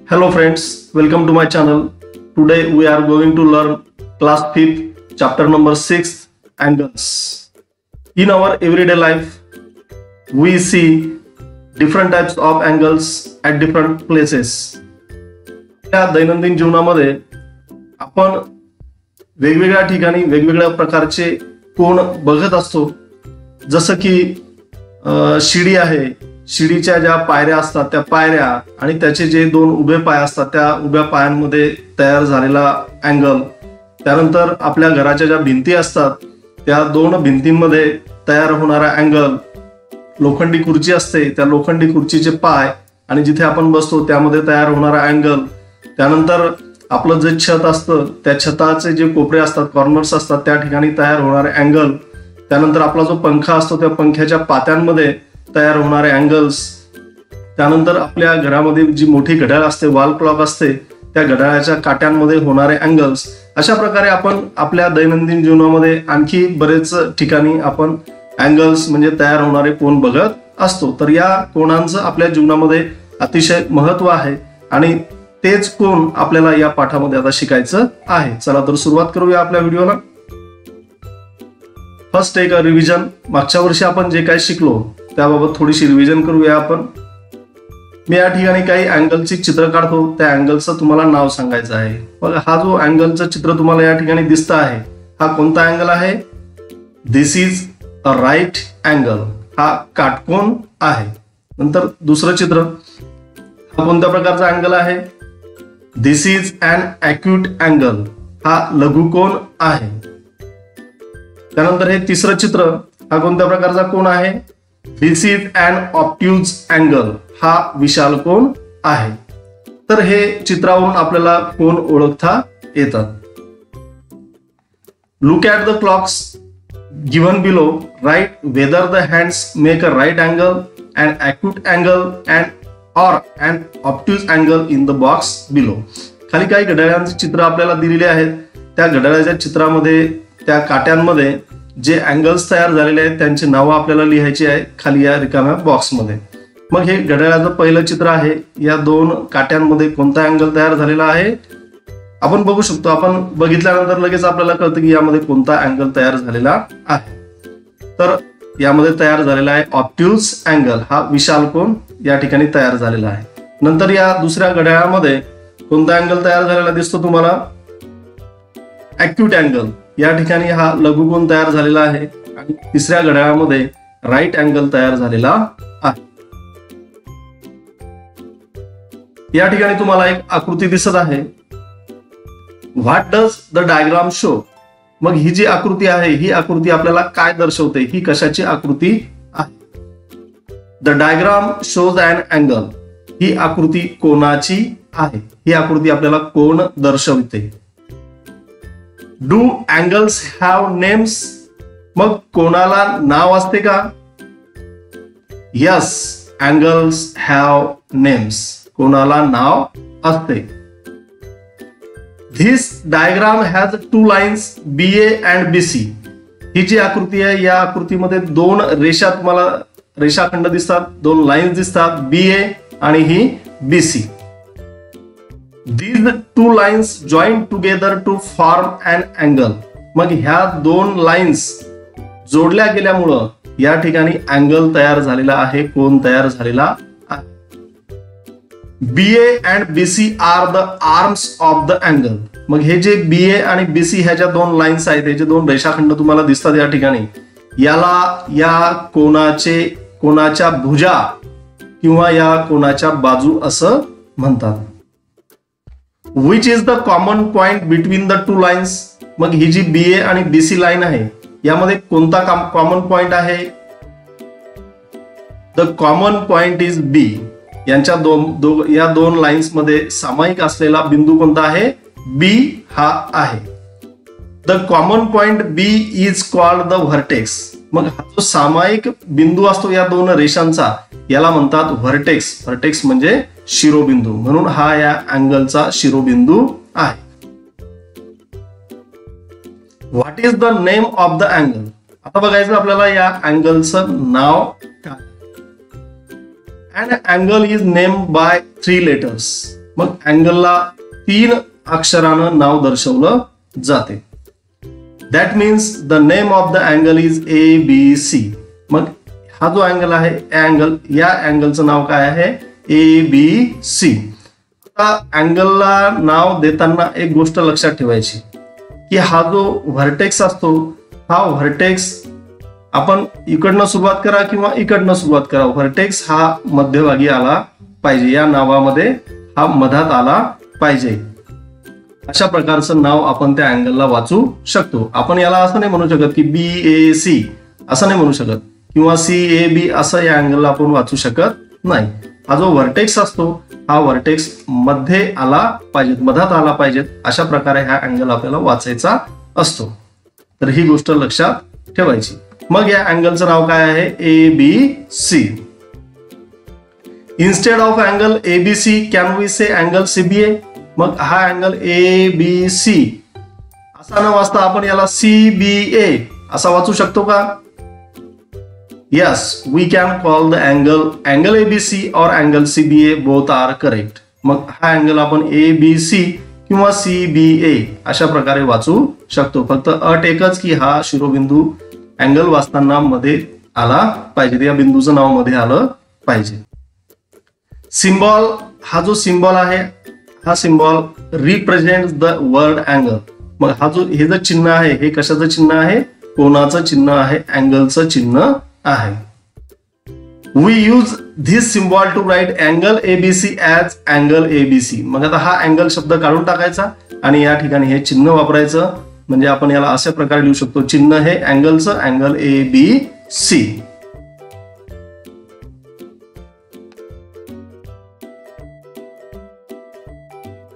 Hello friends, welcome to my channel. Today we are going to learn class 5th chapter number 6 angles. In our everyday life we see different types of angles at different places. या दैनंदिन जीवनामध्ये आपण वेगवेगळ्या ठिकाणी वेगवेगळ्या प्रकारचे कोन बघत असतो. जसं की शिडी आहे, शिडीच्या ज्या पायऱ्या असतात त्या पायऱ्या आणि त्याचे जे दोन उभे पाय असतात त्या उभ्या पायांमध्ये तयार झालेला अँगल. त्यानंतर आपल्या घराच्या ज्या भिंती असतात त्या दोन भिंतींमध्ये तयार होणारा अँगल. लोखंडी खुर्ची असते, त्या लोखंडी खुर्चीचे पाय आणि जिथे आपण बसतो त्यामध्ये तयार होणारा अँगल. त्यानंतर आपलं जे छत असतं त्या छताचे जे कोपरे असतात, कॉर्नर्स असतात, त्या ठिकाणी तयार होणारे अँगल. त्यानंतर आपला जो पंखा असतो त्या पंख्याच्या पात्यांमध्ये तयार होणारे अँगल्स. त्यानंतर आपल्या घरामध्ये जी मोठी घड्याळ असते, वॉल क्लॉक असते, त्या घड्याळाच्या काट्यांमध्ये होणारे अँगल्स. अशा प्रकारे आपण आपल्या दैनंदिन जीवनामध्ये आणखी बरेच ठिकाणी आपण अँगल्स म्हणजे तयार होणारे कोन बघत असतो. तर या कोनांचं आपल्या जीवनामध्ये अतिशय महत्व आहे आणि तेच कोन आपल्याला या पाठामध्ये आता शिकायचं आहे. चला तर सुरुवात करूया आपल्या व्हिडिओला. फर्स्ट एक रिव्हिजन. मागच्या वर्षी आपण जे काही शिकलो त्याबाबत थोडीशी रिव्हिजन करूया आपण. मी या ठिकाणी काही अँगलची चित्र काढतो, त्या अँगलचं तुम्हाला नाव सांगायचं आहे. बघा, हा जो अँगलचं चित्र तुम्हाला या ठिकाणी दिसतं आहे हा कोणता अँगल आहे? दिस इज अ राईट अँगल. हा काटकोन आहे. नंतर दुसरं चित्र, हा कोणत्या प्रकारचा अँगल आहे? दिस इज अन ॲक्यूट अँगल. हा लघुकोन आहे. त्यानंतर हे तिसरं चित्र, हा कोणत्या प्रकारचा कोन आहे? दिस इज अन ऑब्ट्यूज अँगल. हा विशाल कोन आहे. तर हे चित्रावरून आपल्याला कोन ओळखता येतात. Look at the clocks given below. Write whether the hands make a right angle, an acute angle and or an obtuse angle in the box below. खाली काही घड्याळांचे चित्र आपल्याला दिलेले आहेत. त्या घड्याळाच्या चित्रामध्ये त्या काट्यांमध्ये जे अँगल्स तयार झालेले आहेत त्यांची नावं आपल्याला लिहायची आहे खाली या रिकाम्या बॉक्समध्ये. मग हे घड्याळाचं पहिलं चित्र आहे. या दोन काट्यांमध्ये कोणता अँगल तयार झालेला आहे आपण बघू शकतो. आपण बघितल्यानंतर लगेच आपल्याला कळतं की यामध्ये कोणता अँगल तयार झालेला आहे. तर यामध्ये तयार झालेला आहे ऑब्ट्यूज अँगल. हा विशाल कोन या ठिकाणी तयार झालेला आहे. नंतर या दुसऱ्या घड्याळामध्ये कोणता अँगल तयार झालेला दिसतो तुम्हाला? Acute angle. या ठिकाणी हा लघुकोन तयार झालेला आहे. आणि तिसऱ्या घड्याळामध्ये राईट अँगल तयार झालेला आहे. या ठिकाणी तुम्हाला एक आकृती दिसत आहे. What does the diagram show? मग ही जी आकृती आहे ही आकृती आपल्याला काय दर्शवते? ही कशाची आकृती आहे? The diagram shows an angle. ही आकृती कोनाची आहे. ही आकृती आपल्याला कोन दर्शवते. Do angles have names? मग कोणाला नाव असते का? Yes, angles have names. कोणाला नाव असते. This diagram has two lines BA and BC. ही जी आकृती आहे या आकृतीमध्ये दोन रेषा तुम्हाला रेषाखंड दिसतात, दोन लाईन्स दिसतात, BA आणि ही BC. These two lines join together to form an angle. मग ह्या दोन लाईन्स जोडल्या गेल्यामुळं या ठिकाणी अँगल तयार झालेला आहे, कोन तयार झालेला आहे. BA and BC are the arms of the angle. मग हे जे BA आणि BC ह्या ज्या दोन लाईन्स आहेत, हे जे दोन रेषाखंड तुम्हाला दिसतात या ठिकाणी, याला या कोनाच्या भुजा किंवा या कोनाच्या बाजू असं म्हणतात. Which is the common point between the two lines? मग ही जी BA आणि BC लाईन आहे यामध्ये कोणता कॉमन पॉइंट आहे? The common point is B. यांच्या या दोन लाईन्स मध्ये सामायिक असलेला बिंदू कोणता आहे? B हा आहे. The common point B is called the vertex. मग हा जो सामायिक बिंदू असतो या दोन रेषांचा याला म्हणतात व्हर्टेक्स. व्हर्टेक्स म्हणजे शिरोबिंदू. म्हणून हा या अँगलचा शिरोबिंदू आहे. What is the name of the angle? आता बघायचं आपल्याला या अँगलचं नाव काय. An angle is named by 3 letters. मग अँगलला 3 अक्षरानं नाव दर्शवलं जाते. That means the name of the angle is ABC. मग हा जो अँगल आहे अँगल, या अँगलचं नाव काय आहे ABC. आता अँगलला नाव देताना एक गोष्ट लक्षात ठेवायची की हा जो व्हर्टेक्स असतो, हा व्हर्टेक्स आपण इकडनं सुरुवात करा किंवा इकडनं सुरुवात करा, व्हर्टेक्स हा मध्यभागी आला पाहिजे, या नावामध्ये हा मधात आला पाहिजे. अशा प्रकारचं नाव आपण त्या अँगलला वाचू शकतो. आपण याला असं नाही म्हणू शकत की BAC असं नाही म्हणू शकत किंवा CAB असं या अँगलला आपण वाचू शकत नाही. हा जो व्हर्टेक्स असतो हा व्हर्टेक्स मध्ये आला पाहिजे, मधात आला पाहिजे, अशा प्रकारे हा अँगल आपल्याला वाचायचा असतो. तर ही गोष्ट लक्षात ठेवायची. मग या अँगलचं नाव काय आहे ABC. Instead of angle ABC can we say angle CBA. मग हा अँगल ABC असा न वाचता आपण याला CBA असा वाचू शकतो का? Yes, we can call the angle ABC और angle CBA both are correct. मग हा अँगल आपण ABC किंवा CBA अशा प्रकारे वाचू शकतो. फक्त अट एकच की हा शिरोबिंदू अँगल वाचताना मध्ये आला पाहिजे, या बिंदूचं नाव मध्ये आलं पाहिजे. सिम्बॉल, हा जो सिम्बॉल आहे हा symbol represent the word angle. मग हा जो हे जे चिन्ह आहे हे कशाचं चिन्ह आहे? कोणाचं चिन्ह आहे, अँगलचं चिन्ह आहे. We use this symbol to write angle ABC as angle ABC. मग आता हा अँगल शब्द काढून टाकायचा आणि या ठिकाणी हे चिन्ह वापरायचं. म्हणजे आपण याला अशा प्रकारे लिहू शकतो, चिन्ह हे अँगलचं, angle ABC.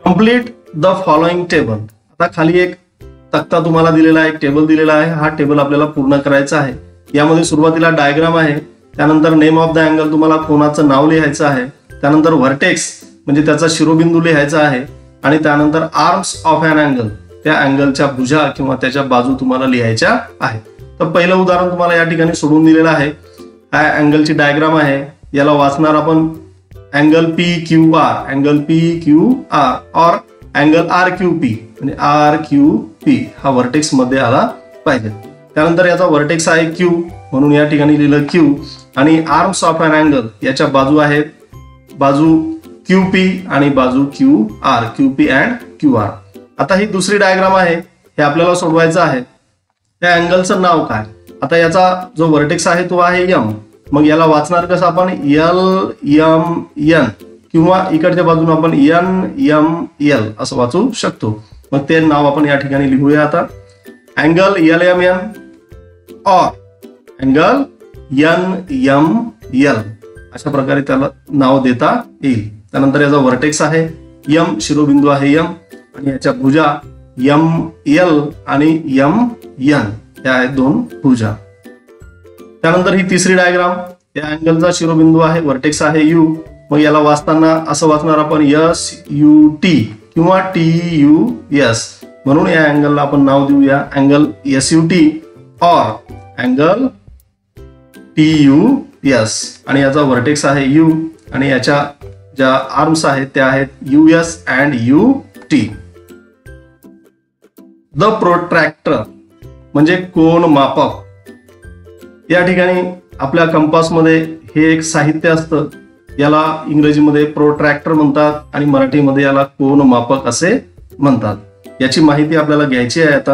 Complete the following table. आता खाली एक तक्ता तुम्हाला दिलेला आहे, एक टेबल दिलेला आहे. हा टेबल आपल्याला पूर्ण करायचा आहे. यामध्ये सुरुवातीला डायग्राम आहे, त्यानंतर नेम ऑफ द अँगल, तुम्हाला कोणाचं नाव लिहायचं आहे, त्यानंतर व्हर्टेक्स म्हणजे त्याचा शिरोबिंदू लिहायचा आहे आणि त्यानंतर आर्म्स ऑफ अन अँगल, त्या अँगलच्या भुजा किंवा त्याच्या बाजू तुम्हाला लिहायच्या आहेत. तर पहिलं उदाहरण तुम्हाला या ठिकाणी सोडून दिलेलं आहे. हा अँगलची डायग्राम आहे, याला वाचणार आपण अँगल PQR, अँगल PQR और अँगल RQP म्हणजे RQP हा व्हर्टेक्स मध्ये आला पाहिजे. त्यानंतर याचा व्हर्टेक्स आहे Q म्हणून या ठिकाणी लिहिलं Q आणि आर्म्स ऑफ अन अँगल याच्या बाजू आहेत, बाजू QP आणि बाजू QR, QP अँड QR. आता ही दुसरी डायग्राम आहे, हे आपल्याला सोडवायचं आहे. त्या अँगलचं नाव काय? आता याचा जो व्हर्टेक्स आहे तो आहे M. मग याला वाचणार कसं आपण? LMN किंवा इकडच्या बाजून आपण NML असं वाचू शकतो. मग ते नाव आपण या ठिकाणी लिहूया. आता अँगल LMN और अँगल NML अशा प्रकारे त्याला नाव देता येईल. त्यानंतर याचा व्हर्टेक्स आहे M, शिरोबिंदू आहे M आणि याच्या भुजा ML आणि MN या आहेत दोन भुजा. त्यानंतर ही तिसरी डायग्राम, या अँगलचा शिरोबिंदू आहे, व्हर्टेक्स आहे U. मग याला वाचताना असं वाचणार आपण SUT किंवा TUS म्हणून या अँगलला आपण नाव देऊया अँगल SUT और अँगल TUS आणि याचा व्हर्टेक्स आहे U आणि याच्या ज्या आर्म्स आहेत त्या आहेत US and UT. The protractor म्हणजे कोन मापक. या ठिकाणी आपल्या कंपासमध्ये हे एक साहित्य असतं, याला इंग्रजीमध्ये प्रोट्रॅक्टर म्हणतात आणि मराठीमध्ये याला कोन मापक असे म्हणतात. याची माहिती आपल्याला घ्यायची आहे. आता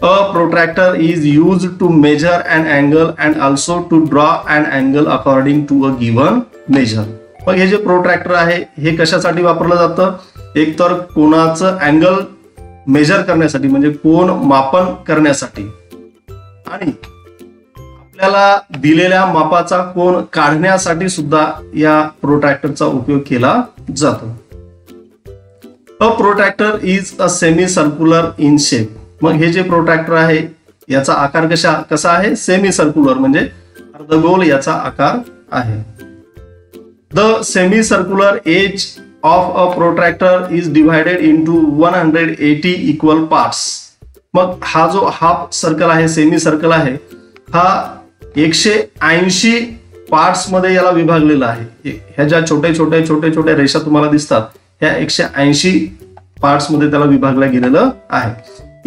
a protractor is use to measure an angle and also to draw an angle according to a given measure. मग हे जे प्रोट्रॅक्टर आहे हे कशासाठी वापरलं जातं? एक तर कोनाचं अँगल मेजर करण्यासाठी म्हणजे कोन मापन करण्यासाठी आणि आपल्याला दिलेल्या मापाचा कोन काढण्यासाठी सुद्धा या प्रोट्रॅक्टरचा उपयोग केला जातो. A protractor is a semi circular in shape. मग हे जे प्रोट्रॅक्टर आहे याचा आकार कसा आहे? सेमी सर्क्युलर म्हणजे अर्धगोल याचा आकार आहे. The semi circular edge of a protractor is divided into 180 equal parts. मग हा जो हाफ सर्कल आहे, सेमी सर्कल आहे, हा 180 पार्ट्स मध्ये याला विभागलेला आहे. ह्या ज्या छोटे छोटे रेषा तुम्हाला दिसतात ह्या 180 पार्ट्स मध्ये त्याला विभागला गेलेलं आहे.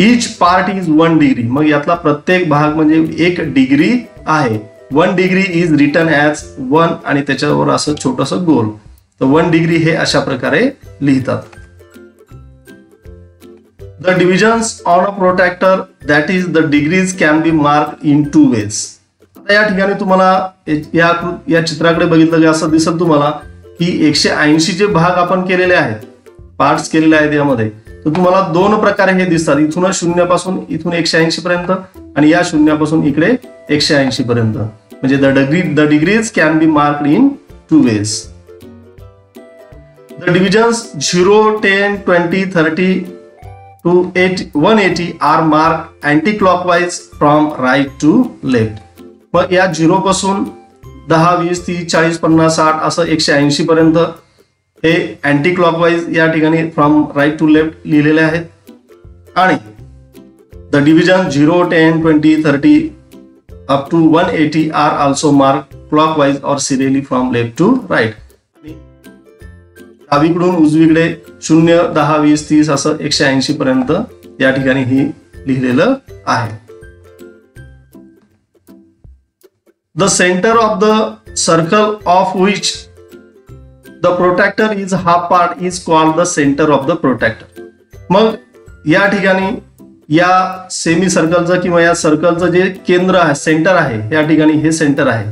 Each part is 1 degree. मग यातला प्रत्येक भाग म्हणजे 1 डिग्री आहे. 1 डिग्री इज रिटन ॲज 1 आणि त्याच्यावर असं छोटंसं गोल. तर 1 डिग्री हे अशा प्रकारे लिहितात. The divisions on a protractor, that is the degrees, can be marked in 2 ways. आता या ठिकाणी तुम्हाला या चित्राकडे बघितलं की असं दिसत तुम्हाला की 180 जे भाग आपण केलेले आहेत, पार्ट्स केलेले आहेत यामध्ये, तर तुम्हाला 2 प्रकारे हे दिसतात. इथून 0 पासून इथून 180 पर्यंत आणि या 0 पासून इकडे 180 पर्यंत. म्हणजे the degrees can be marked in 2 ways. The divisions 0, 10, 20, 30 to 180 are marked anti-clockwise from right to left. मग या 0 पासून 10, 20, 30, 40, 50, 60 असं 180 पर्यंत हे अँटी क्लॉकवाईज या ठिकाणी फ्रॉम राईट टू लेफ्ट लिहिलेले आहेत. आणि the division 0, 10, 20, 30 up to 180 are also mark clockwise और serially from left to right. डावीकडून उजवीकडे 0, 10, 20, 30 असं 180 पर्यंत या ठिकाणी ही लिहिलेलं आहे. The centre of the circle of which the protractor is half part is called the centre of the protractor. मग या ठिकाणी या सेमी सर्कलचं किंवा या सर्कलचं जे केंद्र आहे, सेंटर आहे, या ठिकाणी हे सेंटर आहे.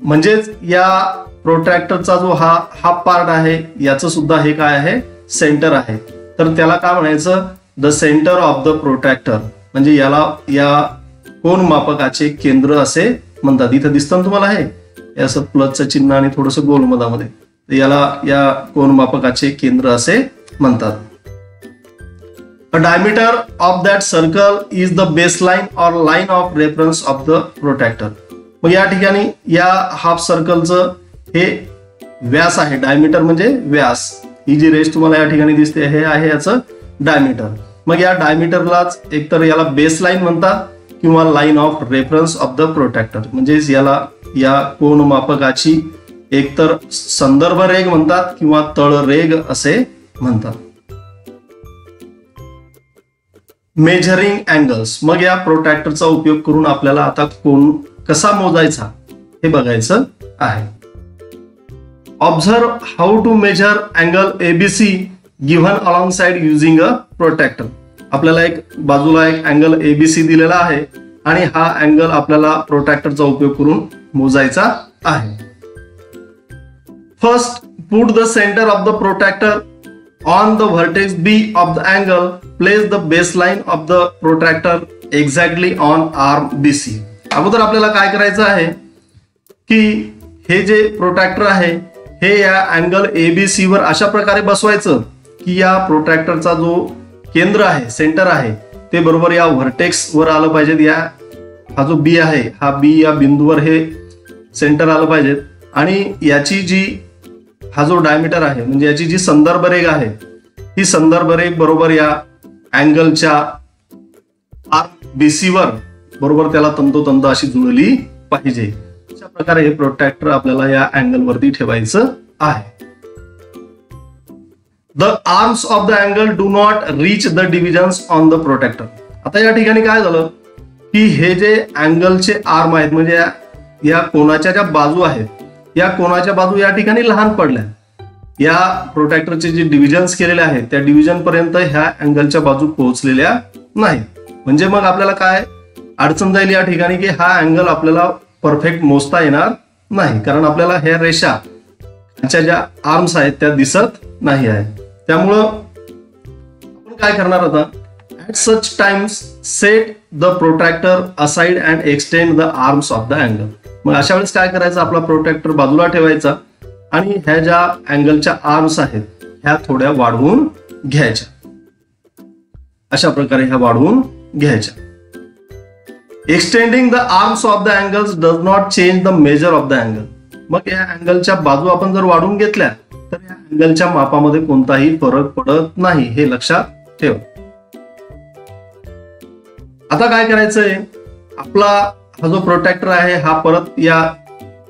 म्हणजेच या प्रोट्रॅक्टरचा जो हा हाफ पार्ट आहे याचं सुद्धा हे काय आहे, सेंटर आहे. तर त्याला काय म्हणायचं, the centre of the protractor. म्हणजे याला या कोन मापकाचे केंद्र असे म्हणतात. इथं दिसतं तुम्हाला हे असं प्लसचं चिन्ह आणि थोडंसं गोल मधामध्ये, याला या कोन मापकाचे केंद्र असे म्हणतात. A diameter of that circle is the baseline or line of reference of the protractor. मग या ठिकाणी या हाफ सर्कलचं हे व्यास आहे. डायमीटर म्हणजे व्यास. ही जी रेष तुम्हाला या ठिकाणी दिसते हे आहे याचं डायमीटर. मग या डायमीटरलाच एकतर याला बेस लाईन म्हणतात किंवा line of reference of the protractor. म्हणजेच याला या कोन मापकाची एकतर संदर्भ रेघ म्हणतात किंवा तळरेघ असे म्हणतात. Measuring angles. मग या प्रोट्रॅक्टरचा उपयोग करून आपल्याला आता कोन कसा मोजायचा हे बघायचं आहे. Observe how to measure angle ABC given alongside using a protractor. आपल्याला एक बाजूला एक अँगल ABC दिलेला आहे आणि हा अँगल आपल्याला प्रोट्रॅक्टरचा उपयोग करून मोजायचा आहे. First put the centre of the protractor on the vertex B of the angle. Place the baseline of the protractor exactly on arm BC. अगोदर आपल्याला काय करायचं आहे की हे जे प्रोट्रॅक्टर आहे हे या अँगल ABC वर अशा प्रकारे बसवायचं की या प्रोट्रॅक्टरचा जो केंद्र आहे, सेंटर आहे, ते बरोबर या व्हर्टेक्स वर आलं पाहिजे. या हा जो B आहे, हा B या बिंदूवर हे सेंटर आलं पाहिजे. आणि याची जी हा जो डायमीटर आहे म्हणजे याची जी संदर्भ रेघ आहे, ही संदर्भ रेघ बरोबर या अँगलच्या BC वर बरोबर त्याला तंतोतंत अशी जुळली पाहिजे. अशा प्रकारे हे प्रोट्रॅक्टर आपल्याला या अँगल वरती ठेवायचं आहे. The arms of the angle do not reach the divisions on the protractor. आता या ठिकाणी काय झालं की हे जे अँगलचे आर्म आहेत म्हणजे या कोनाच्या ज्या बाजू आहेत, या कोनाच्या बाजू या ठिकाणी लहान पडल्या. या प्रोट्रॅक्टरचे जे डिव्हिजन्स केलेले आहेत त्या डिव्हिजन पर्यंत ह्या अँगलच्या बाजू पोहोचलेल्या नाहीत. म्हणजे मग आपल्याला काय अडचण जाईल या ठिकाणी की हा अँगल आपल्याला परफेक्ट मोजता येणार नाही, कारण आपल्याला ह्या रेषा ज्या आर्म्स आहेत त्या दिसत नाही आहेत. त्यामुळं आपण काय करणार आता, at such times set the protractor aside and extend the arms of the angle. मग अशा वेळेस काय करायचं, आपला प्रोट्रॅक्टर बाजूला ठेवायचा आणि ह्या ज्या अँगलच्या आर्म्स आहेत ह्या थोड्या वाढवून घ्यायच्या. अशा प्रकारे ह्या वाढवून घ्यायच्या. Extending the arms of the angles does not change the measure of the angle. मग या अँगलच्या बाजू आपण जर वाढवून घेतल्या तर या अँगलच्या मापामध्ये कोणताही फरक पडत नाही, हे लक्षात ठेव. आता काय करायचंय, आपला हा जो प्रोट्रॅक्टर आहे हा परत या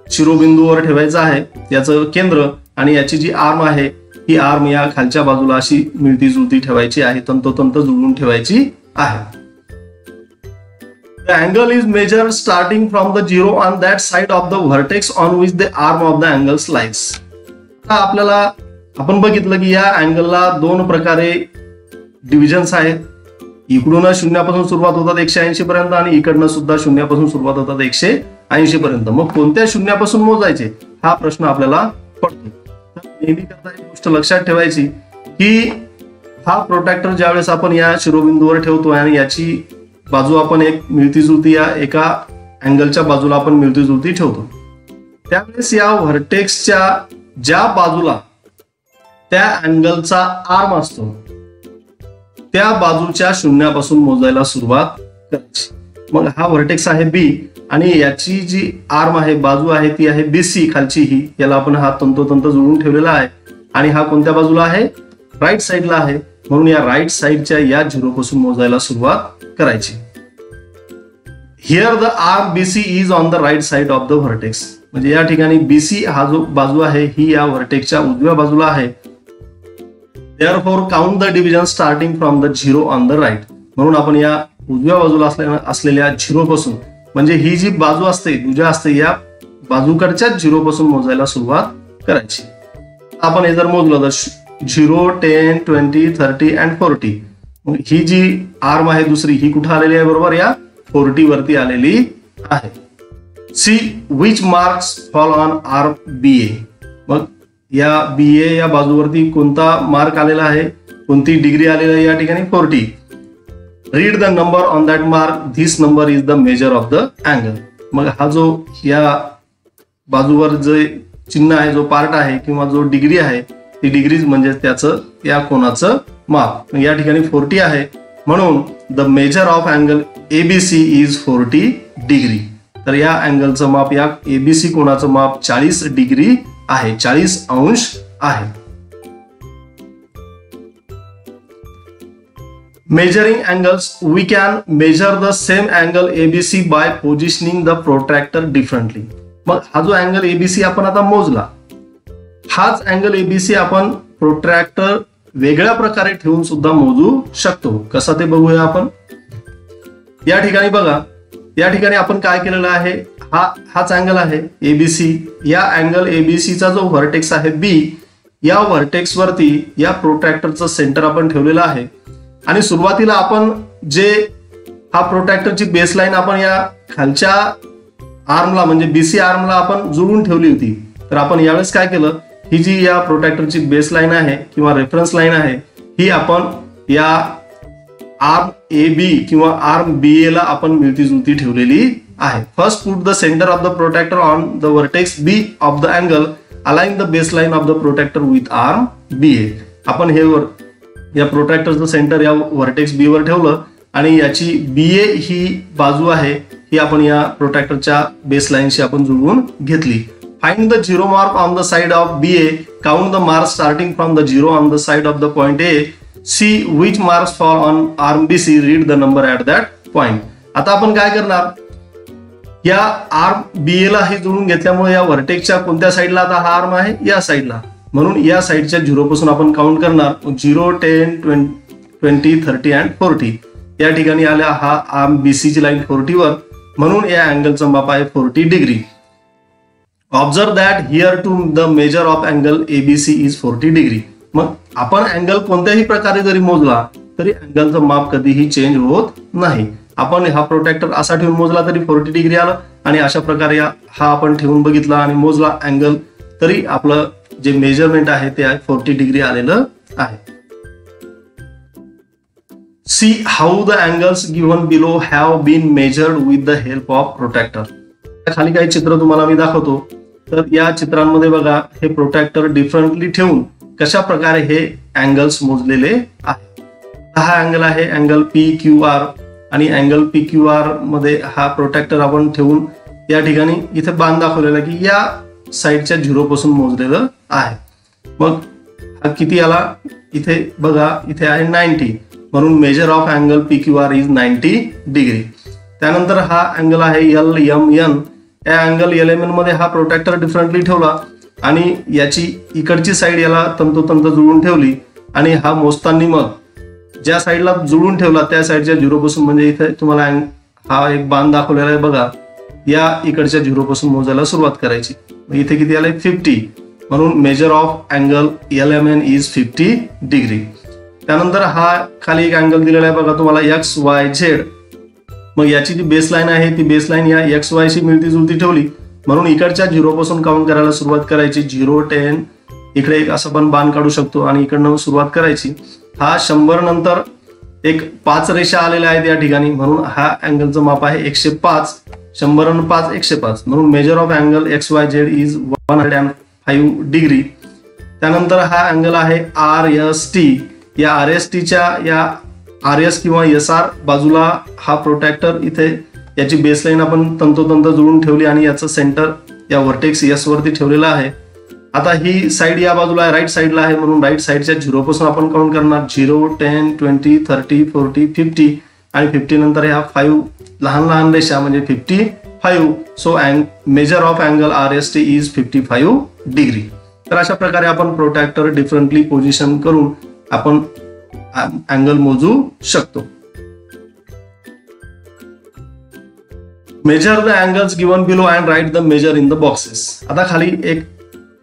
शिरोबिंदूवर ठेवायचा आहे, याचं केंद्र, आणि याची जी आर्म आहे ही आर्म या खालच्या बाजूला अशी मिळती जुळती ठेवायची आहे, तंतोतंत जुळवून ठेवायची आहे. The angle is measured starting from the zero on that side of the vertex on which the arm of the angle lies. आपल्याला आपण बघितलं की या अँगलला दोन प्रकारे डिव्हिजन्स आहेत. इकडून शून्यापासून सुरुवात होतात 180 पर्यंत आणि इकडनं सुद्धा शून्यापासून सुरुवात होतात 180 पर्यंत. मग कोणत्या शून्यापासून मोजायचे हा प्रश्न आपल्याला पडतो. नेहमी करता एक गोष्ट लक्षात ठेवायची की हा प्रोट्रॅक्टर ज्यावेळेस आपण या शिरोबिंदूवर ठेवतो आणि याची बाजू आपण एक मिळती जुळती या एका अँगलच्या बाजूला आपण मिळती जुळती ठेवतो, त्यावेळेस या व्हर्टेक्सच्या ज्या बाजूला त्या अँगलचा आर्म असतो त्या बाजूच्या शून्यापासून मोजायला सुरुवात करायची. मग हा व्हर्टेक्स आहे बी आणि याची जी आर्म आहे बाजू आहे ती आहे बीसी खालची ही, याला आपण हा तंतोतंत जुळवून ठेवलेला आहे आणि हा कोणत्या बाजूला आहे राईट साईडला आहे. म्हणून या राईट साईडच्या या झिरोपासून मोजायला सुरुवात करायची. Here the arm BC is on the right side of the vertex. म्हणजे या ठिकाणी बीसी हा जो बाजू आहे ही या व्हर्टेक्सच्या उजव्या बाजूला आहे. Therefore count the division starting from the zero on the right. म्हणून आपण या उजव्या बाजूला असलेल्या झिरो पासून म्हणजे ही जी बाजू असते दुजा असते या बाजूकडच्या झिरो पासून मोजायला सुरुवात करायची. आपण हे जर मोजलं तर 0, 10, 20, 30 and 40. मग ही जी आर्म आहे दुसरी ही कुठे आलेली आहे बरोबर या 40 वरती आलेली आहे. See which marks fall on arm BA. मग या BA या बाजूवरती कोणता मार्क आलेला आहे, कोणती डिग्री आलेली आहे या ठिकाणी 40. Read the number on that mark. This number is the measure of the angle. मग हा जो या बाजूवर जे चिन्ह आहे जो पार्ट आहे किंवा जो डिग्री आहे ती डिग्रीज म्हणजे त्याचं या कोणाचं माप. या ठिकाणी 40 आहे म्हणून the measure of angle ABC is 40 degree. तर या अँगलचं माप या ABC कोणाचं माप 40 डिग्री आहे, 40 अंश आहे. Measuring angles, we can measure the same angle ABC by positioning the protractor differently. मग हा जो अँगल ABC आपण आता मोजला, हाच अँगल ABC आपण प्रोट्रॅक्टर वेगळ्या प्रकारे ठेवून सुद्धा मोजू शकतो. कसा ते बघूया आपण. या ठिकाणी बघा, या ठिकाणी आपण काय केलेलं आहे, हाच अँगल आहे ABC. या अँगल ABC चा जो व्हर्टेक्स आहे B, या व्हर्टेक्स वरती या प्रोट्रॅक्टरचं सेंटर आपण ठेवलेलं आहे आणि सुरुवातीला आपण जे हा प्रोट्रॅक्टरची बेसलाईन आपण या खालच्या आर्मला म्हणजे BC आर्मला आपण जुळवून ठेवली होती. तर आपण यावेळेस काय केलं, ही जी या प्रोट्रॅक्टरची बेसलाईन आहे किंवा रेफरन्स लाईन आहे ही आपण या आर्म AB किंवा आर्म BA ला आपण मिळती जुळती ठेवलेली आहे. First put the centre of the protractor on the vertex B of the angle align the baseline of the protractor with arm BA. आपण हे या प्रोट्रॅक्टरचं सेंटर या व्हर्टेक्स B वर ठेवलं आणि याची BA ही बाजू आहे ही आपण या प्रोट्रॅक्टरच्या बेसलाईनशी आपण जुळवून घेतली. Find the zero mark on the side of BA. Count the mark starting from the zero on the side of the point A. See which marks fall on arm BC. Read the number at that point. आता आपण काय करणार, या arm BA ला हे जुळून घेतल्यामुळे या व्हर्टेक्सच्या कोणत्या साईडला आता हा आर्म आहे या साईडला, म्हणून या साईडच्या झिरो पासून आपण काउंट करणार. 0, 10, 20, 30 and 40. या ठिकाणी आल्या हा आर्म BC ची लाईन 40 वर, म्हणून या अँगलचं माप आहे 40 degree. Observe that here too the measure of angle ABC is 40 degree. मग आपण अँगल कोणत्याही प्रकारे जरी मोजला तरी अँगलचं माप कधीही चेंज होत नाही. आपण हा प्रोट्रॅक्टर असा ठेवून मोजला तरी 40 डिग्री आलं आणि अशा प्रकारे हा आपण ठेवून बघितला आणि मोजला अँगल तरी आपलं जे मेजरमेंट आहे ते 40 डिग्री आलेलं आहे. See how the angles given below have been measured with the help of protractor. खाली काही चित्र तुम्हाला मी दाखवतो. तर या चित्रांमध्ये बघा हे प्रोट्रॅक्टर डिफरंटली ठेवून कशा प्रकारे हे अँगल्स मोजलेले आहे. हा अँगल आहे अँगल PQR आणि अँगल PQR मध्ये हा प्रोट्रॅक्टर आपण ठेवून या ठिकाणी इथे बाण दाखवलेला की या साईडच्या झिरो पासून मोजलेलं आहे. मग हा किती आला, इथे बघा इथे आहे 90, म्हणून major of angle PQR is 90 degree. त्यानंतर हा अँगल आहे LMN. या अँगल LMN मध्ये हा प्रोट्रॅक्टर डिफरंटली ठेवला आणि याची इकडची साईड याला तंतोतंत जुळून ठेवली आणि हा मोजताना मग ज्या साईडला जुळून ठेवला त्या साईडच्या 0 पासून, म्हणजे इथे तुम्हाला हा एक बाण दाखवलेला आहे बघा, या इकडच्या 0 पासून मोजायला सुरुवात करायची. इथे किती आलंय 50, म्हणून major of angle LMN is 50 degree. त्यानंतर हा खाली एक अँगल दिलेला आहे बघा तुम्हाला XYZ. मग याची जी बेसलाईन आहे ती बेसलाईन या XY शी मिळती जुळती ठेवली, म्हणून इकडच्या 0 पासून काउंट करायला सुरुवात करायची. 0, 10, इकडे एक असं पण बाण काढू शकतो आणि इकडनं सुरुवात करायची. हा 100 नंतर एक 5 रेषा आलेल्या आहेत या ठिकाणी, म्हणून हा अँगलचं माप आहे 105. 100 आणि 5 105, म्हणून major of angle XYZ is 105 degree. त्यानंतर हा अँगल आहे RST. या RSTच्या या RS किंवा SR बाजूला हा प्रोट्रॅक्टर, इथे याची बेसलाईन आपण तंतोतंत जुळून ठेवली आणि याचं सेंटर या व्हर्टेक्स S वरती ठेवलेला आहे. आता ही साईड या बाजूला आहे, राईट साईडला आहे, म्हणून राईट साईडच्या 0 पासून आपण काउंट करणार. 0, 10, 20, 30, 40, 50 आणि 50 नंतर ह्या 5 लहान लहान रेषा म्हणजे 55. So major of angle RST is 55 degree. तर अशा प्रकारे आपण प्रोट्रॅक्टर डिफरंटली पोझिशन करून आपण अँगल मोजू शकतो. Measure the angles given below and write the measure in the boxes. आता खाली एक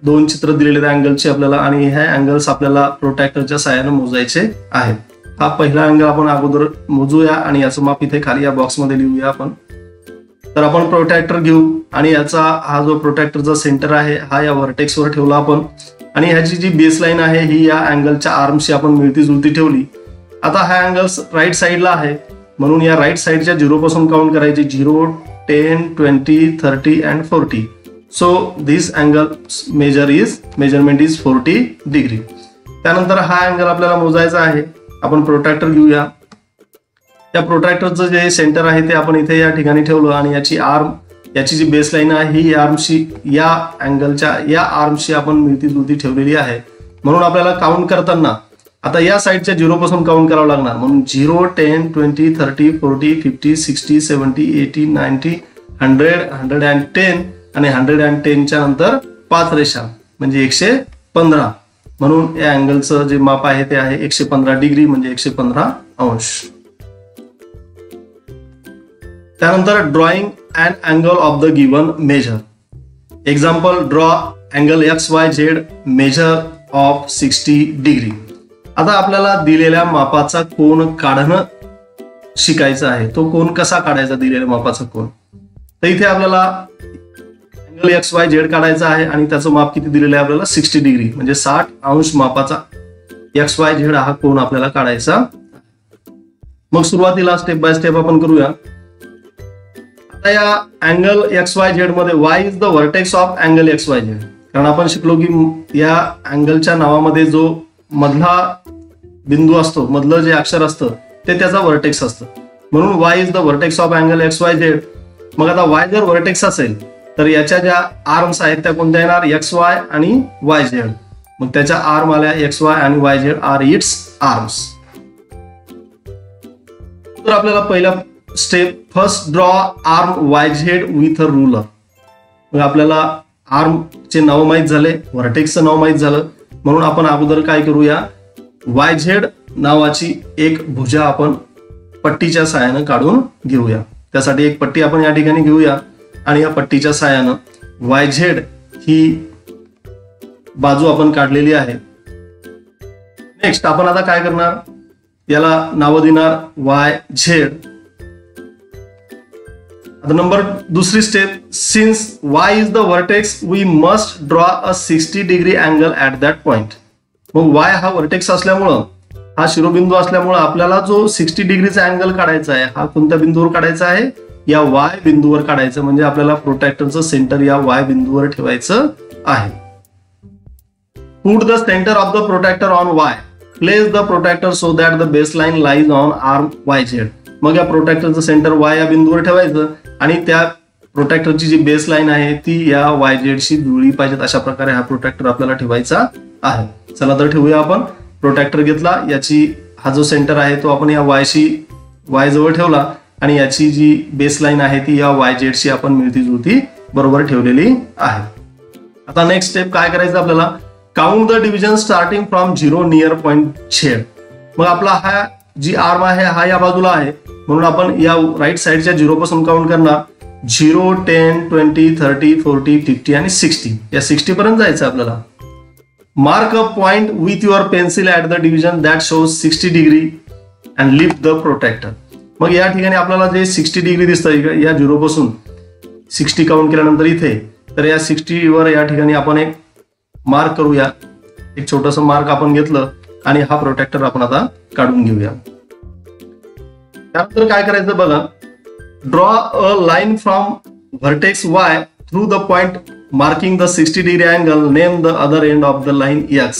2 चित्र दिलेले अँगलचे आपल्याला, आणि ह्या अँगल्स आपल्याला प्रोट्रॅक्टरच्या सहाय्याने मोजायचे आहेत. हा पहिला अँगल आपण अगोदर मोजूया आणि याचं माप इथे खाली या बॉक्समध्ये लिहूया आपण. तर आपण प्रोट्रॅक्टर घेऊ आणि याचा हा जो प्रोट्रॅक्टरचा सेंटर आहे हा या व्हर्टेक्सवर ठेवला आपण, आणि ह्याची जी बेसलाईन आहे ही या अँगलच्या आर्मशी आपण मिळती जुळती ठेवली. आता हा अँगल राईट साईडला आहे, म्हणून या राईट साईडच्या 0 पासून काउंट करायचे. 0, 10, 20, 30 and 40. So this angle measurement is 40 degree. त्यानंतर हा अँगल आपल्याला मोजायचा आहे. आपण प्रोट्रॅक्टर घेऊया. या प्रोट्रॅक्टरचं जे सेंटर आहे ते आपण इथे या ठिकाणी ठेवलं आणि याची जी बेसलाईन आहे ही आर्मशी या अँगलच्या या आर्मशी आपण मिळती जुळती ठेवलेली आहे. म्हणून आपल्याला काउंट करताना आता या साईडच्या 0 पासून काउंट करावं लागणार. म्हणून 0, 10, 20, 30, 40, 50, 60, 70, 80, 90, 100, 110 आणि 110च्या नंतर 5 रेषा म्हणजे 115. म्हणून या अँगलचं जे माप आहे ते आहे 115 डिग्री म्हणजे 115 अंश. त्यानंतर drawing and angle of the given measure. Example, draw angle XYZ measure of 60 degree. आता आपल्याला दिलेल्या मापाचा कोन काढणं शिकायचं आहे. तो कोन कसा काढायचा दिलेल्या मापाचा कोन? तर इथे आपल्याला अँगल XYZ काढायचा आहे आणि त्याचं माप किती दिलेलं आहे आपल्याला 60 डिग्री म्हणजे 60 अंश मापाचा XYZ हा कोन आपल्याला काढायचा. मग सुरुवातीला स्टेप बाय स्टेप आपण करूया. आता या अँगल XYZ मध्ये Y is the vertex of angle XYZ. कारण आपण शिकलो की या अँगलच्या नावामध्ये जो मधला बिंदू असतो, मधलं जे अक्षर असतं ते त्याचा व्हर्टेक्स असतं. म्हणून Y is the vertex of angle XYZ. मग आता Y जर व्हर्टेक्स असेल तर याच्या ज्या आर्म्स आहेत त्या कोणत्या येणार? XY आणि YZ. मग त्याच्या आर्म आल्या XY आणि YZ आर इट्स आर्म्स. तर आपल्याला पहिला step, first draw arm YZ with a ruler. मग आपल्याला आर्मचे नाव माहीत झाले, व्हर्टेक्सचं नाव माहीत झालं, म्हणून आपण अगोदर काय करूया, YZ नावाची एक भुजा आपण पट्टीच्या सहाय्यानं काढून घेऊया. त्यासाठी एक पट्टी आपण या ठिकाणी घेऊया आणि या पट्टीच्या सहाय्यानं YZ ही बाजू आपण काढलेली आहे. नेक्स्ट आपण आता काय करणार, याला नाव देणार YZ. आता नंबर दुसरी step, since Y is the vertex we must draw a 60 degree angle at that point. मग Y हा व्हर्टेक्स असल्यामुळं, हा शिरोबिंदू असल्यामुळं आपल्याला जो 60 डिग्रीचा अँगल काढायचा आहे हा कोणत्या बिंदूवर काढायचा आहे? या Y बिंदूवर काढायचं. म्हणजे आपल्याला प्रोट्रॅक्टरचं सेंटर या Y बिंदूवर ठेवायचं आहे. Put the centre of the protractor on Y. Place the protractor so that the baseline lies on arm YZ. मग या प्रोट्रॅक्टरचं सेंटर Y या बिंदूवर ठेवायचं आणि त्या प्रोट्रॅक्टरची जी बेसलाईन आहे ती या YZ शी जुळली पाहिजेत. अशा प्रकारे हा प्रोट्रॅक्टर आपल्याला ठेवायचा आहे. चला तर ठेवूया आपण. प्रोट्रॅक्टर घेतला, याची हा जो सेंटर आहे तो आपण या Y जवळ ठेवला आणि याची जी बेसलाईन आहे ती या YZ शी आपण मिळती जुळती बरोबर ठेवलेली आहे. आता नेक्स्ट स्टेप काय करायचं आपल्याला, count the division starting from 0 near point Z. मग आपला हा जी आर्म आहे हा या बाजूला आहे, म्हणून आपण या राईट साइडच्या 0 पासून काउंट करणार. 0, 10, 20, 30, 40, 50 आणि 60. या 60 पर्यंत जायचं आपल्याला. Mark a point with your pencil at the division that shows 60 degree and lift the protractor. मग या ठिकाणी आपल्याला जे 60 डिग्री दिसतं या 0 पासून 60 काउंट केल्यानंतर इथे, तर या 60 वर या ठिकाणी आपण एक मार्क करूया. एक छोटस मार्क आपण घेतलं आणि हा प्रोटेक्टर आपण आता काढून घेऊया. त्यानंतर काय करायचं बघा, draw a line from vertex Y through the point marking the 60 degree angle, name the other end of the line X.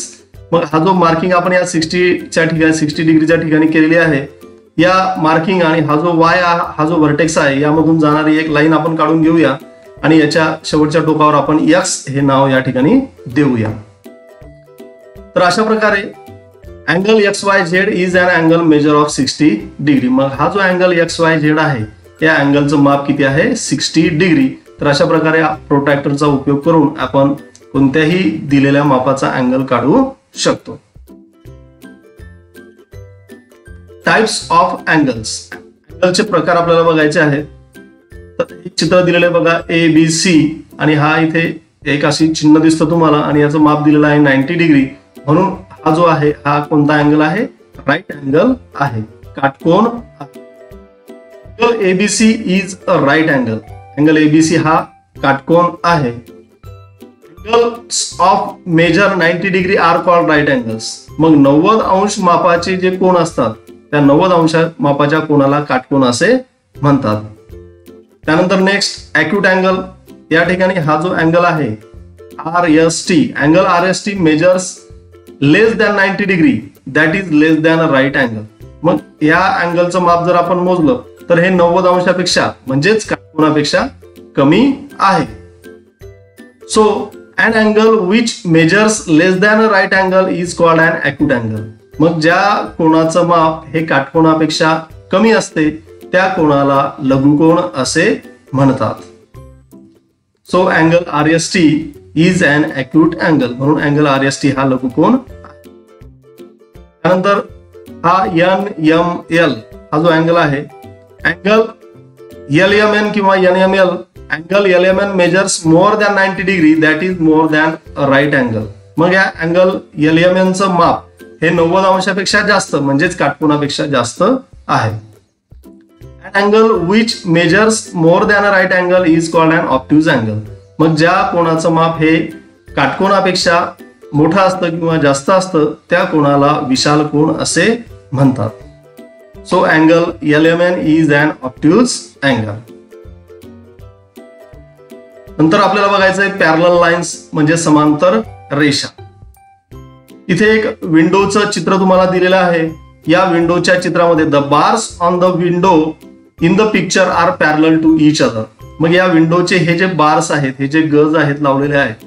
मग हा जो मार्किंग आपण या 60 डिग्रीच्या ठिकाणी केलेली आहे, या मार्किंग आणि हा जो Y हा जो व्हर्टेक्स आहे यामधून जाणारी एक लाईन आपण काढून घेऊया आणि याच्या शेवटच्या टोकावर आपण X हे नाव या ठिकाणी देऊया. तर अशा प्रकारे angle XYZ is an angle measure of 60 degree. मग हा जो अँगल XYZ आहे या अँगलचं माप किती आहे, 60 डिग्री. तर अशा प्रकारे प्रोट्रॅक्टरचा उपयोग करून आपण कोणत्याही दिलेल्या मापाचा अँगल काढू शकतो. टाइप्स ऑफ अँगल्स, अँगलचे प्रकार आपल्याला बघायचे आहेत. तर एक चित्र दिलेलं आहे बघा, ABC, आणि हा इथे एक अशी चिन्ह दिसतं तुम्हाला आणि याचं माप दिलेलं आहे 90 डिग्री. म्हणून हा जो आहे हा कोणता अँगल आहे, राईट अँगल आहे, काटकोन. Angle ABC is a right angle. Angle ABC हा काटकोन आहे. Angles of measure 90 degree are called right angles. मग 90 अंश मापाचे जे कोन असतात त्या 90 अंश मापाच्या कोनाला काटकोन असे म्हणतात. त्यानंतर नेक्स्ट अॅक्यूट अँगल. या ठिकाणी हा जो अँगल आहे RST, angle RST measures less than 90 degree, that is less than a right angle. मग या अँगलचं माप जर आपण मोजलं तर हे 90 अंशापेक्षा म्हणजेच काटकोनापेक्षा कमी आहे. So an angle which measures less than a right angle is called an acute angle. मग ज्या कोणाचं माप हे काटकोनापेक्षा कमी असते त्या कोणाला लघुकोन असे म्हणतात. So angle RST is an acute angle. म्हणून अँगल RST हा लघुकोन. त्यानंतर हा NML हा जो अँगल आहे, अँगल LMN किंवा NML, angle LMN measures more than 90 degree, that is more than a right angle. मग या अँगल LMN चं माप हे 90 अंशापेक्षा जास्त म्हणजेच काटकोनापेक्षा जास्त आहे. Angle which measures more than a right angle is called an obtuse angle. मग ज्या कोणाचं माप हे काटकोनापेक्षा मोठं असतं किंवा जास्त असतं त्या कोणाला विशाल कोन असे म्हणतात. So angle LMN is an obtuse angle. नंतर आपल्याला बघायचं आहे पॅरलल लाईन्स म्हणजे समांतर रेषा. इथे एक विंडोचं चित्र तुम्हाला दिलेलं आहे. या विंडोच्या चित्रामध्ये the bars on the window in the picture are parallel to each other. मग या विंडोचे हे जे बार्स आहेत, हे जे गज आहेत लावलेले आहेत,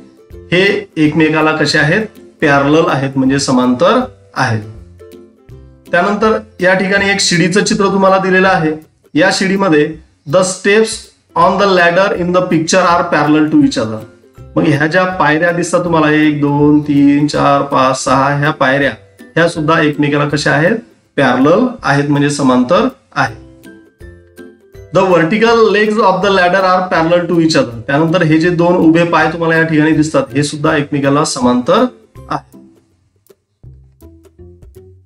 हे एकमेकाला कसे आहेत, पॅरलल आहेत म्हणजे समांतर आहेत. त्यानंतर या ठिकाणी एक शिडीचं चित्र तुम्हाला दिलेलं आहे. या शिडीमध्ये the steps on the ladder in the picture are parallel to each other. मग ह्या ज्या पायऱ्या दिसतात तुम्हाला 1, 2, 3, 4, 5, 6 ह्या पायऱ्या, ह्या सुद्धा एकमेकाला कशा आहेत, पॅरलल आहेत म्हणजे समांतर आहेत. The vertical legs of the ladder are parallel to each other. त्यानंतर हे जे दोन उभे पाय तुम्हाला या ठिकाणी दिसतात हे सुद्धा एकमेकाला समांतर आहेत.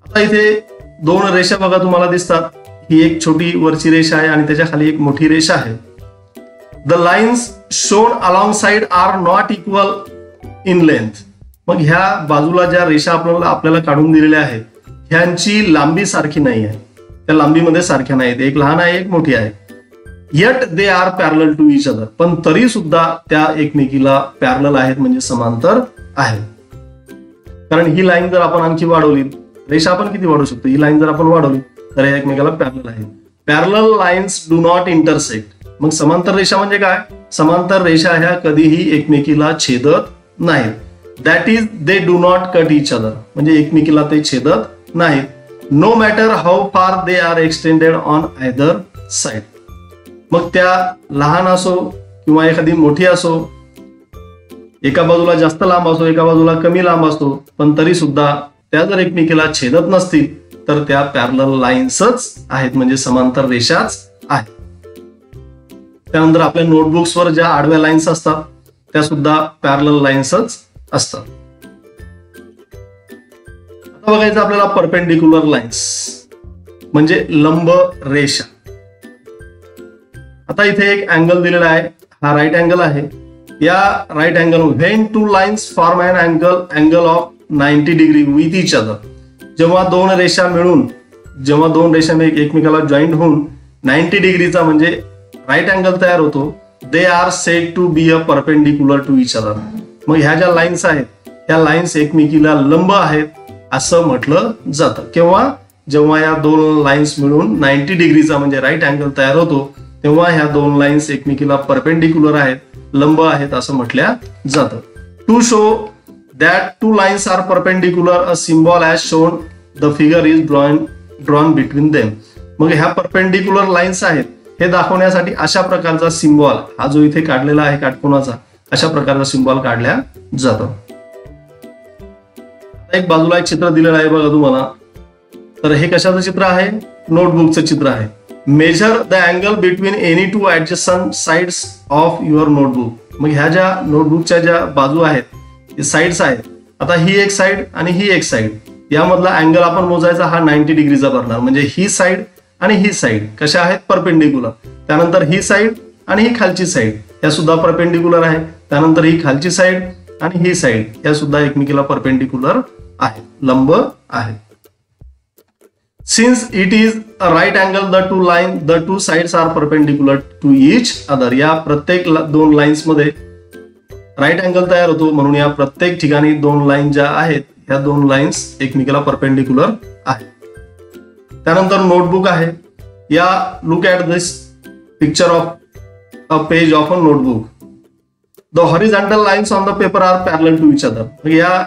आता इथे दोन रेषा बघा तुम्हाला दिसतात. ही एक छोटी वरची रेषा आहे आणि त्याच्या खाली एक मोठी रेषा आहे. The lines shown alongside are not equal in length. मग ह्या बाजूला ज्या रेषा आपल्याला काढून दिलेल्या आहेत ह्यांची लांबी सारखी नाही आहे, त्या लांबीमध्ये सारख्या नाहीत, एक लहान आहे एक मोठी आहे. Yet they are parallel to each other. पण तरी सुद्धा त्या एकमेकीला पॅरलल आहेत म्हणजे समांतर आहेत. कारण ही लाईन जर आपण आणखी वाढवली, रेषा आपण किती वाढवू शकतो, ही लाईन जर आपण वाढवली तर हे एकमेकाला पॅरलल आहेत. Parallel lines do not intersect. मग समांतर रेषा म्हणजे काय, समांतर रेषा ह्या कधीही एकमेकीला छेदत नाहीत. That is they do not cut each other. म्हणजे एकमेकीला ते छेदत नाहीत. नो मॅटर हाऊ फार they are extended on either side. मग त्या लहान असो किंवा एखादी मोठी असो, एका बाजूला जास्त लांब असो, एका बाजूला कमी लांब असतो, पण तरी सुद्धा त्या जर एकमेकीला छेदत नसतील तर त्या पॅरलल लाईन्सच आहेत, म्हणजे समांतर रेषाच आहेत. त्यानंतर आपल्या नोटबुक्सवर ज्या आडव्या लाईन्स असतात त्या सुद्धा पॅरलल लाईन्सच असतात. आता बघायचं आपल्याला परपेंडिक्युलर लाईन्स म्हणजे लंब रेषा. आता इथे एक अँगल दिलेला आहे, हा राईट अँगल आहे. या right angle when two lines form an angle of 90 degree with each other. जेव्हा दोन रेषा एकमेकाला जॉईंट होऊन 90 डिग्रीचा म्हणजे राईट अँगल तयार होतो, they are said to be a perpendicular to each other. मग ह्या ज्या लाईन्स आहेत ह्या लाईन्स एकमेकीला लंब आहेत असं म्हटलं जातं. जेव्हा या दोन लाईन्स मिळून 90 डिग्रीचा म्हणजे राईट अँगल तयार होतो तेव्हा ह्या दोन लाईन्स एकमेकीला परपेंडिक्युलर आहेत, लंब आहेत असं म्हटल्या जातं. To show that two lines are perpendicular a symbol as shown the figure is drawn between them. मग ह्या परपेंडिक्युलर लाईन्स आहेत हे दाखवण्यासाठी अशा प्रकारचा सिम्बॉल, हा जो इथे काढलेला आहे काटकोनाचा, अशा प्रकारचा सिम्बॉल काढल्या जातो. एक बाजूला एक चित्र दिलेलं आहे बघा तुम्हाला. तर हे कशाचं चित्र आहे? नोटबुकचं चित्र आहे. Measure the angle between any two adjacent sides of your notebook. मग ह्या ज्या नोटबुकच्या ज्या बाजू आहेत साइड्स आहेत, आता ही एक साइड आणि ही एक साइड, यामधला अँगल आपण मोजायचा हा 90 डिग्रीचा भरणार. म्हणजे ही साइड आणि ही साइड कशा आहेत? परपेंडिक्युलर. त्यानंतर ही साइड आणि ही खालची साइड या सुद्धा परपेंडिक्युलर आहे. त्यानंतर ही खालची साइड आणि ही साइड या सुद्धा एकमेकीला परपेंडिक्युलर आहे, लंब आहे. Since it is a right angle, the two sides are perpendicular to each other. या प्रत्येक दोन लाईन्स मध्ये राईट अँगल तयार होतो, म्हणून या प्रत्येक ठिकाणी दोन लाईन ज्या आहेत ह्या दोन लाईन्स एकमेकीला परपेंडिक्युलर आहेत. त्यानंतर नोटबुक आहे. या look at this picture of a page of a notebook. The horizontal lines on the paper are parallel to each other. या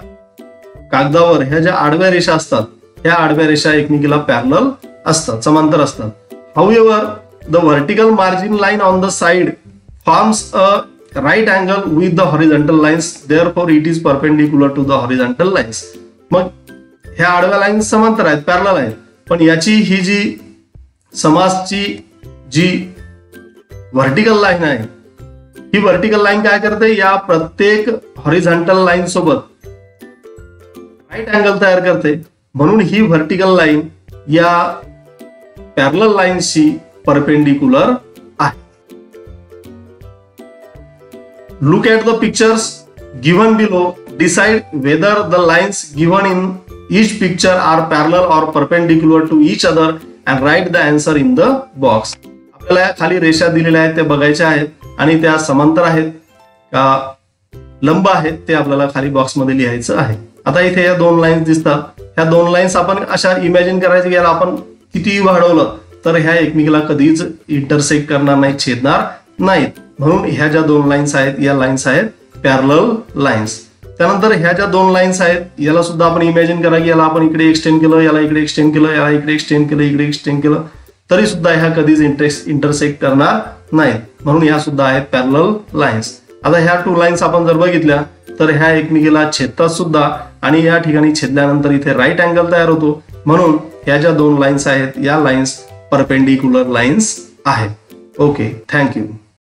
कागदावर ह्या ज्या आडव्या रेषा असतात ह्या आडव्या रेषा एकमेकीला पॅरलल असतात, समांतर असतात. However the vertical margin line on the side forms a right angle with the horizontal lines, therefore it is perpendicular to the horizontal lines. मग ह्या आडव्या लाईन्स समांतर आहेत, पॅरलल आहेत, पण याची ही जी समासची जी व्हर्टिकल लाईन आहे ही व्हर्टिकल लाईन काय करते? या प्रत्येक हॉरिझॉन्टल लाईन सोबत राईट अँगल तयार करते, म्हणून ही व्हर्टिकल लाईन या पॅरलल लाईन्सशी परपेंडिक्युलर आहे. Look at the pictures given below. Decide whether the lines given in each picture are parallel or perpendicular to each other and write the answer in the box. आपल्याला खाली रेषा दिलेल्या आहेत त्या बघायच्या आहेत आणि त्या समांतर आहेत का लंब आहेत ते आपल्याला खाली बॉक्समध्ये लिहायचं आहे. आता इथे या दोन लाईन्स दिसतात. ह्या दोन लाईन्स आपण अशा इमॅजिन करायचं की याला आपण कितीही वाढवलं तर ह्या एकमेकीला कधीच इंटरसेक्ट करणार नाहीत, छेदणार नाहीत. म्हणून ह्या ज्या दोन लाईन्स आहेत या लाईन्स आहेत पॅरलल लाईन्स. त्यानंतर ह्या ज्या दोन लाईन्स आहेत याला सुद्धा आपण इमॅजिन करा की याला आपण इकडे एक्सटेंड केलं, याला इकडे एक्सटेंड केलं, याला इकडे एक्सटेंड केलं, इकडे एक्सटेंड केलं, तरी सुद्धा ह्या कधीच इंटरसेक्ट करणार नाहीत. म्हणून ह्या सुद्धा आहेत पॅरलल लाईन्स. आता ह्या टू लाईन्स आपण जर बघितल्या तर ह्या एकमेकीला छेदतात सुद्धा आणि या ठिकाणी छेदल्यानंतर इथे राईट अँगल तयार होतो, म्हणून ह्या ज्या दोन लाईन्स आहेत या लाईन्स परपेंडिक्युलर लाईन्स आहेत. Okay, thank you.